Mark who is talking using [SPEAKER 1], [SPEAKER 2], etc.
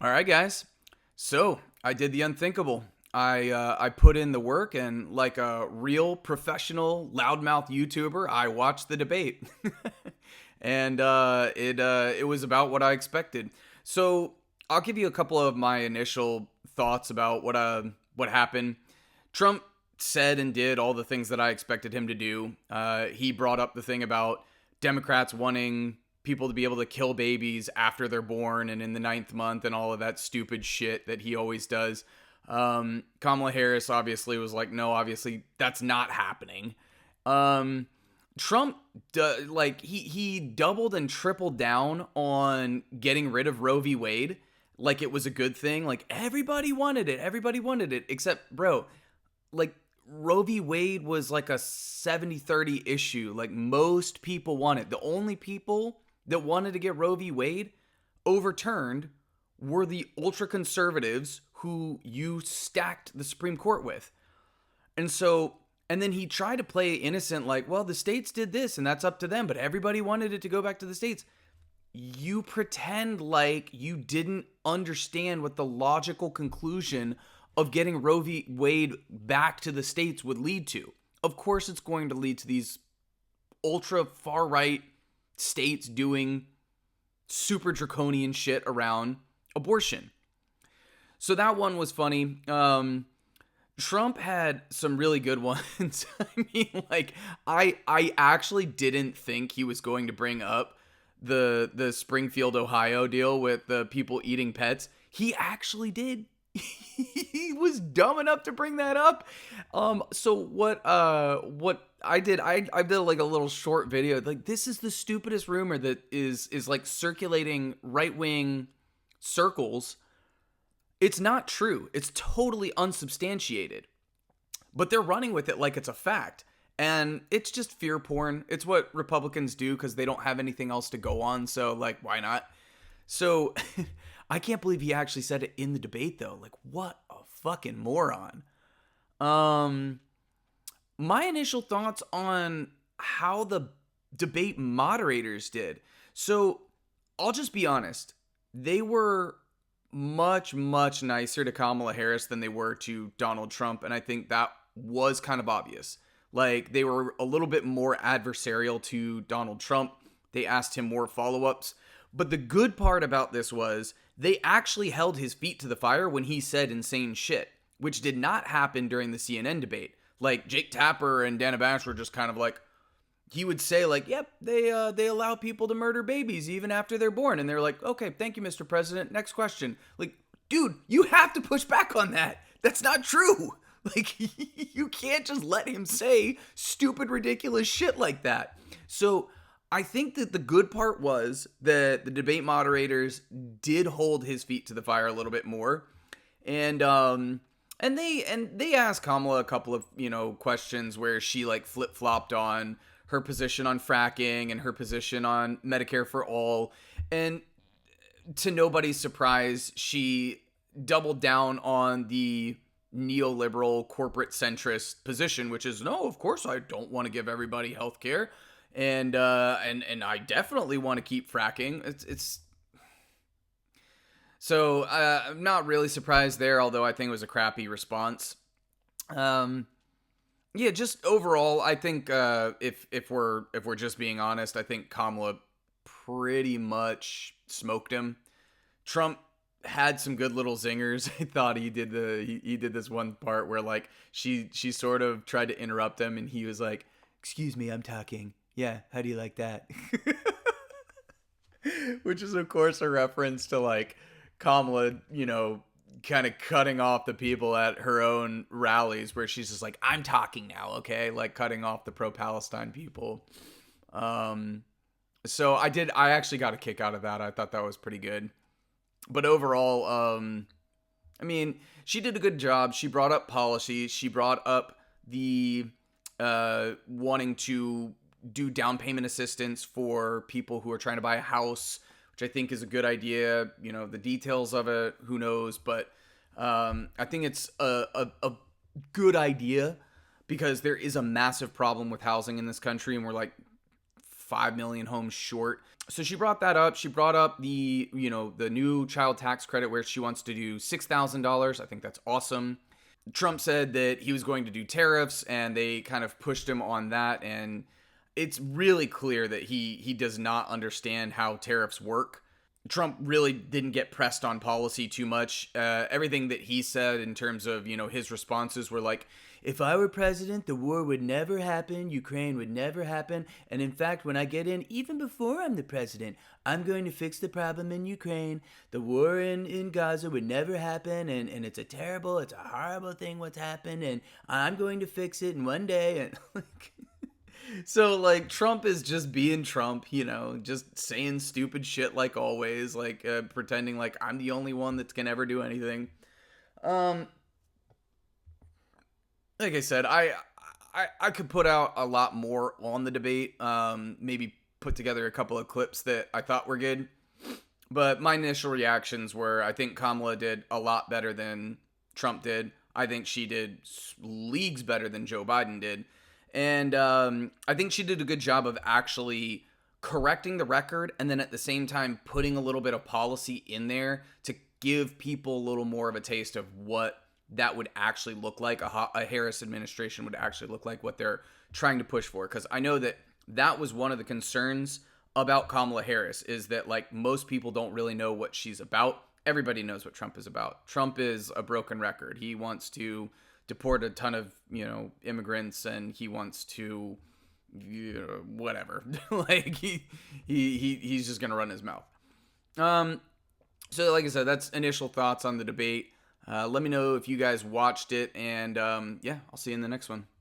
[SPEAKER 1] All right, guys. So I did the unthinkable. I put in the work, and like a real professional loudmouth YouTuber, I watched the debate, and it was about what I expected. So I'll give you a couple of my initial thoughts about what happened. Trump said and did all the things that I expected him to do. He brought up the thing about Democrats wanting people to be able to kill babies after they're born and in the ninth month and all of that stupid shit that he always does. Kamala Harris obviously was like, no, obviously that's not happening. Trump, he doubled and tripled down on getting rid of Roe v. Wade like it was a good thing. Like everybody wanted it. Everybody wanted it. Except, bro, like Roe v. Wade was like a 70-30 issue. Like most people want it. The only people that wanted to get Roe v. Wade overturned were the ultra conservatives who you stacked the Supreme Court with. And then he tried to play innocent, like, well, the states did this and that's up to them, but everybody wanted it to go back to the states. You pretend like you didn't understand what the logical conclusion of getting Roe v. Wade back to the states would lead to. Of course, it's going to lead to these ultra far right states doing super draconian shit around abortion. So that one was funny. Trump had some really good ones. I mean, like, I actually didn't think he was going to bring up the Springfield, Ohio deal with the people eating pets. He actually did. He was dumb enough to bring that up. So what I did like a little short video. Like, this is the stupidest rumor that is like circulating right-wing circles. It's not true. It's totally unsubstantiated. But they're running with it like it's a fact. And it's just fear porn. It's what Republicans do because they don't have anything else to go on. So, like, why not? So, I can't believe he actually said it in the debate, though. Like, what a fucking moron. My initial thoughts on how the debate moderators did. So, I'll just be honest. They were much, much nicer to Kamala Harris than they were to Donald Trump. And I think that was kind of obvious. Like, they were a little bit more adversarial to Donald Trump. They asked him more follow-ups. But the good part about this was they actually held his feet to the fire when he said insane shit, which did not happen during the CNN debate. Like, Jake Tapper and Dana Bash were just kind of like, he would say, like, yep, they allow people to murder babies even after they're born. And they're like, okay, thank you, Mr. President. Next question. Like, dude, you have to push back on that. That's not true. Like, you can't just let him say stupid, ridiculous shit like that. So I think that the good part was that the debate moderators did hold his feet to the fire a little bit more. And they asked Kamala a couple of, questions where she like flip-flopped on her position on fracking and her position on Medicare for all. And to nobody's surprise, she doubled down on the neoliberal corporate centrist position, which is, no, of course I don't want to give everybody health care. And I definitely want to keep fracking. It's so I'm not really surprised there, although I think it was a crappy response. Yeah, just overall, I think if we're just being honest, I think Kamala pretty much smoked him. Trump had some good little zingers. I thought he did this one part where like she sort of tried to interrupt him, and he was like, "Excuse me, I'm talking. Yeah, how do you like that?" Which is of course a reference to like Kamala, kind of cutting off the people at her own rallies where she's just like, I'm talking now, okay? Like cutting off the pro-Palestine people. So I actually got a kick out of that. I thought that was pretty good. But overall, I mean, she did a good job. She brought up policy. She brought up the wanting to do down payment assistance for people who are trying to buy a house, which I think is a good idea. The details of it, who knows? But I think it's a good idea because there is a massive problem with housing in this country, and we're like 5 million homes short. So she brought that up. She brought up the, the new child tax credit where she wants to do $6,000. I think that's awesome. Trump said that he was going to do tariffs, and they kind of pushed him on that. And it's really clear that he does not understand how tariffs work. Trump really didn't get pressed on policy too much. Everything that he said in terms of, his responses were like, if I were president, the war would never happen, Ukraine would never happen, and in fact, when I get in, even before I'm the president, I'm going to fix the problem in Ukraine. The war in Gaza would never happen, and it's a horrible thing what's happened, and I'm going to fix it in one day, and like... So, like, Trump is just being Trump, just saying stupid shit like always, like, pretending like I'm the only one that can ever do anything. Like I said, I could put out a lot more on the debate, maybe put together a couple of clips that I thought were good. But my initial reactions were, I think Kamala did a lot better than Trump did. I think she did leagues better than Joe Biden did. And I think she did a good job of actually correcting the record and then at the same time putting a little bit of policy in there to give people a little more of a taste of what that would actually look like, a Harris administration would actually look like, what they're trying to push for. Because I know that was one of the concerns about Kamala Harris, is that, like, most people don't really know what she's about. Everybody knows what Trump is about. Trump is a broken record. He wants to deport a ton of, immigrants, and he wants to, whatever. Like, he's just going to run his mouth. So like I said, that's initial thoughts on the debate. Let me know if you guys watched it, and yeah, I'll see you in the next one.